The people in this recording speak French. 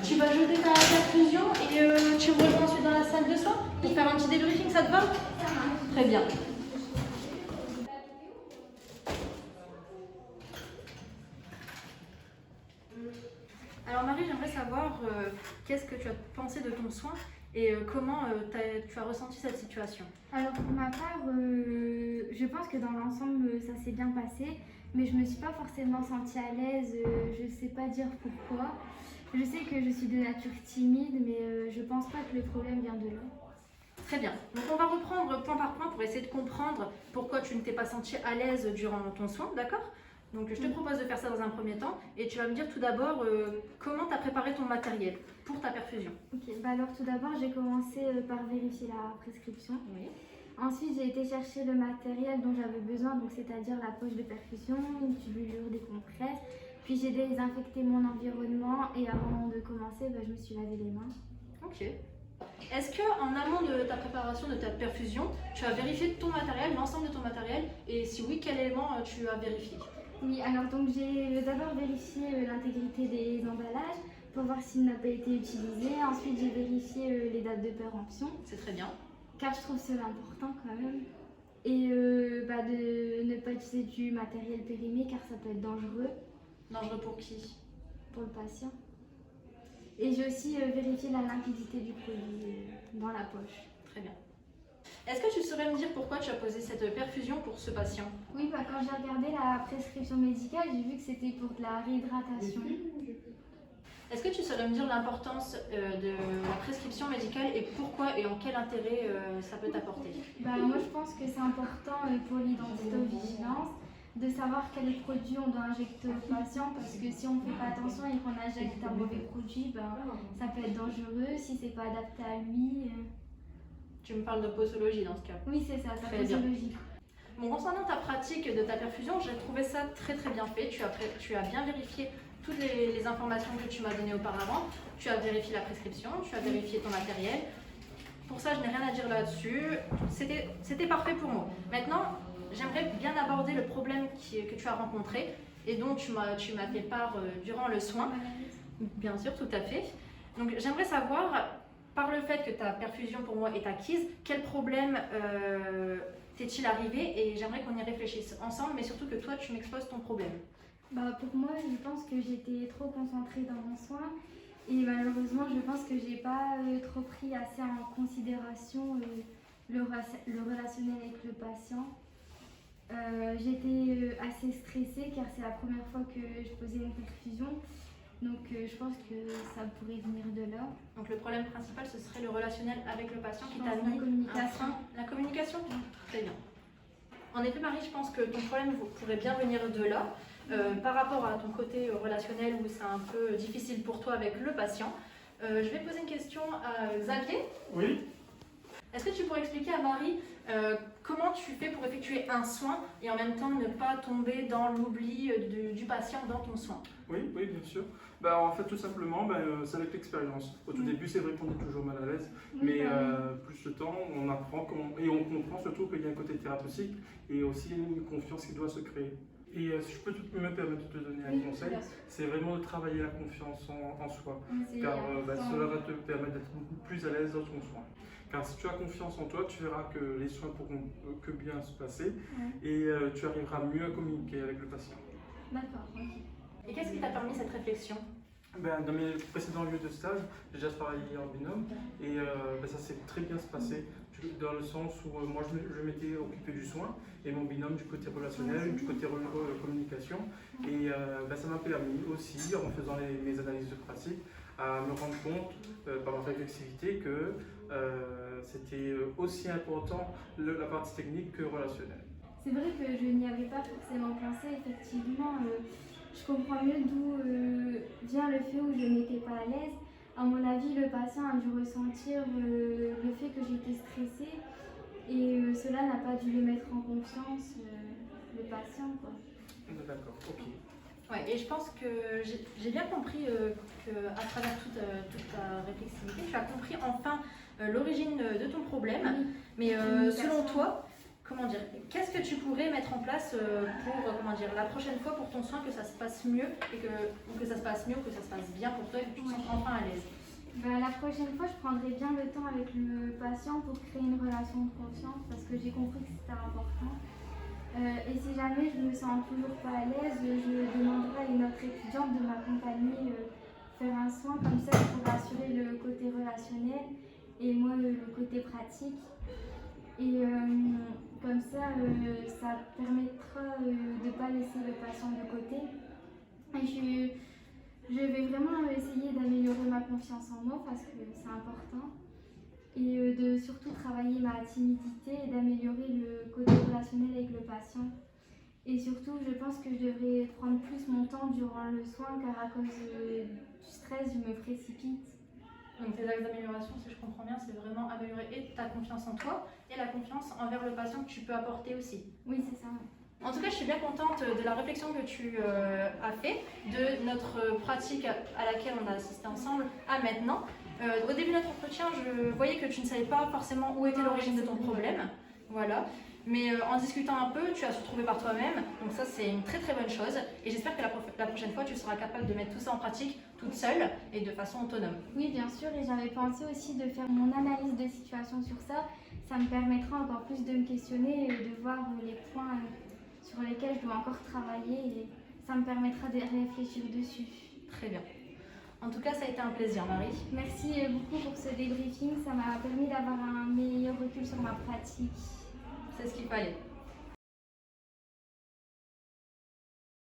tu vas jeter ta perfusion et tu me rejoins ensuite dans la salle de soins pour faire un petit débriefing, ça te va? Très bien. Alors Marie, j'aimerais savoir qu'est-ce que tu as pensé de ton soin et comment tu as ressenti cette situation. Alors pour ma part, je pense que dans l'ensemble ça s'est bien passé, mais je me suis pas forcément sentie à l'aise, je sais pas dire pourquoi. Je sais que je suis de nature timide, mais je pense pas que le problème vient de là. Très bien. Donc on va reprendre point par point pour essayer de comprendre pourquoi tu ne t'es pas sentie à l'aise durant ton soin, d'accord? Donc je te propose de faire ça dans un premier temps et tu vas me dire tout d'abord comment tu as préparé ton matériel pour ta perfusion. Ok, bah alors tout d'abord j'ai commencé par vérifier la prescription. Oui. Ensuite j'ai été chercher le matériel dont j'avais besoin, donc c'est-à-dire la poche de perfusion, une tubulure, des compresses. Puis j'ai désinfecté mon environnement et avant de commencer, bah, je me suis lavé les mains. Ok. Est-ce qu'en amont de ta préparation de ta perfusion, tu as vérifié ton matériel, l'ensemble de ton matériel et si oui, quel élément tu as vérifié? Oui, alors donc j'ai d'abord vérifié l'intégrité des emballages pour voir s'il n'a pas été utilisé. Ensuite j'ai vérifié les dates de péremption. C'est très bien. Car je trouve cela important quand même. Et de ne pas utiliser du matériel périmé car ça peut être dangereux. Dangereux pour qui? Pour le patient. Et j'ai aussi vérifié la limpidité du produit dans la poche. Très bien. Est-ce que tu saurais me dire pourquoi tu as posé cette perfusion pour ce patient? Oui, bah, quand j'ai regardé la prescription médicale, j'ai vu que c'était pour de la réhydratation. Est-ce que tu saurais me dire l'importance de la prescription médicale et pourquoi et en quel intérêt ça peut t'apporter? Bah, moi, je pense que c'est important pour l'identité-vigilance de savoir quels produits on doit injecter au patient parce que si on ne fait pas attention et qu'on injecte un mauvais produit, bah, ça peut être dangereux si c'est pas adapté à lui. Tu me parles de posologie dans ce cas. Oui, c'est ça, Très bien. posologie. Bon, concernant ta pratique de ta perfusion, j'ai trouvé ça très bien fait. Tu as bien vérifié toutes les informations que tu m'as données auparavant. Tu as vérifié la prescription, tu as vérifié ton matériel. Pour ça, je n'ai rien à dire là-dessus. C'était parfait pour moi. Maintenant, j'aimerais bien aborder le problème que tu as rencontré et dont tu m'as fait part durant le soin. Bien sûr, tout à fait. Donc, j'aimerais savoir, par le fait que ta perfusion pour moi est acquise, quel problème t'est-il arrivé? Et j'aimerais qu'on y réfléchisse ensemble, mais surtout que toi, tu m'exposes ton problème. Bah, pour moi, je pense que j'étais trop concentrée dans mon soin et malheureusement, je pense que j'ai pas trop pris assez en considération le relationnel avec le patient. J'étais assez stressée car c'est la première fois que je posais une perfusion. Donc je pense que ça pourrait venir de là. Donc le problème principal, ce serait le relationnel avec le patient qui Je t'a pense mis la communication. La communication? Très bien. En effet, Marie, je pense que ton problème pourrait bien venir de là. Par rapport à ton côté relationnel où c'est un peu difficile pour toi avec le patient, je vais poser une question à Xavier. Oui. Est-ce que tu pourrais expliquer à Marie comment tu fais pour effectuer un soin et en même temps ne pas tomber dans l'oubli du patient dans ton soin? Oui, bien sûr. Bah, en fait, tout simplement, c'est avec l'expérience. Au tout début, c'est vrai qu'on est toujours mal à l'aise, mais plus le temps, on apprend et on comprend surtout qu'il y a un côté thérapeutique et aussi une confiance qui doit se créer. Et si je peux me permettre de te donner un conseil, c'est vraiment de travailler la confiance en soi, car cela va te permettre d'être beaucoup plus à l'aise dans ton soin. Car si tu as confiance en toi, tu verras que les soins pourront que bien se passer et tu arriveras mieux à communiquer avec le patient. D'accord, ok. Et qu'est-ce qui t'a permis cette réflexion? Dans mes précédents lieux de stage, j'ai déjà travaillé en binôme et ça s'est très bien se passé dans le sens où moi je m'étais occupé du soin et mon binôme du côté relationnel, du côté communication et ça m'a permis aussi en faisant mes analyses de pratique à me rendre compte par ma réflexivité que c'était aussi important la partie technique que relationnelle. C'est vrai que je n'y avais pas forcément pensé, effectivement. Je comprends mieux d'où vient le fait où je n'étais pas à l'aise. À mon avis, le patient a dû ressentir le fait que j'étais stressée et cela n'a pas dû le mettre en confiance, le patient, quoi. D'accord, ok. Ouais, et je pense que j'ai bien compris qu'à travers toute ta réflexivité, tu as compris enfin l'origine de ton problème. Oui. Mais selon toi, comment dire, qu'est-ce que tu pourrais mettre en place pour, comment dire, la prochaine fois pour ton soin, que ça se passe mieux, et que ça se passe mieux, que ça se passe bien pour toi et que tu te sens enfin à l'aise? Ben, la prochaine fois, je prendrai bien le temps avec le patient pour créer une relation de confiance parce que j'ai compris que c'était important. Et si jamais je me sens toujours pas à l'aise, je demanderai à une autre étudiante de m'accompagner faire un soin, comme ça je pourrai assurer le côté relationnel et moi le côté pratique. Et comme ça, ça permettra de ne pas laisser le patient de côté. Et je vais vraiment essayer d'améliorer ma confiance en moi parce que c'est important. Et de surtout travailler ma timidité et d'améliorer le côté relationnel avec le patient. Et surtout, je pense que je devrais prendre plus mon temps durant le soin car à cause du stress, je me précipite. Donc tes axes d'amélioration, si je comprends bien, c'est vraiment améliorer et ta confiance en toi et la confiance envers le patient que tu peux apporter aussi. Oui, c'est ça. En tout cas, je suis bien contente de la réflexion que tu as fait, de notre pratique à laquelle on a assisté ensemble à maintenant. Au début de notre entretien, je voyais que tu ne savais pas forcément où était l'origine de ton problème. Voilà. Mais en discutant un peu, tu as su trouver par toi-même. Donc ça, c'est une très très bonne chose. Et j'espère que la prochaine fois, tu seras capable de mettre tout ça en pratique toute seule et de façon autonome. Oui, bien sûr. Et j'avais pensé aussi de faire mon analyse de situation sur ça. Ça me permettra encore plus de me questionner et de voir les points sur lesquels je dois encore travailler. Et ça me permettra de réfléchir dessus. Très bien. En tout cas, ça a été un plaisir, Marie. Merci beaucoup pour ce débriefing. Ça m'a permis d'avoir un meilleur recul sur ma pratique. C'est ce qu'il fallait.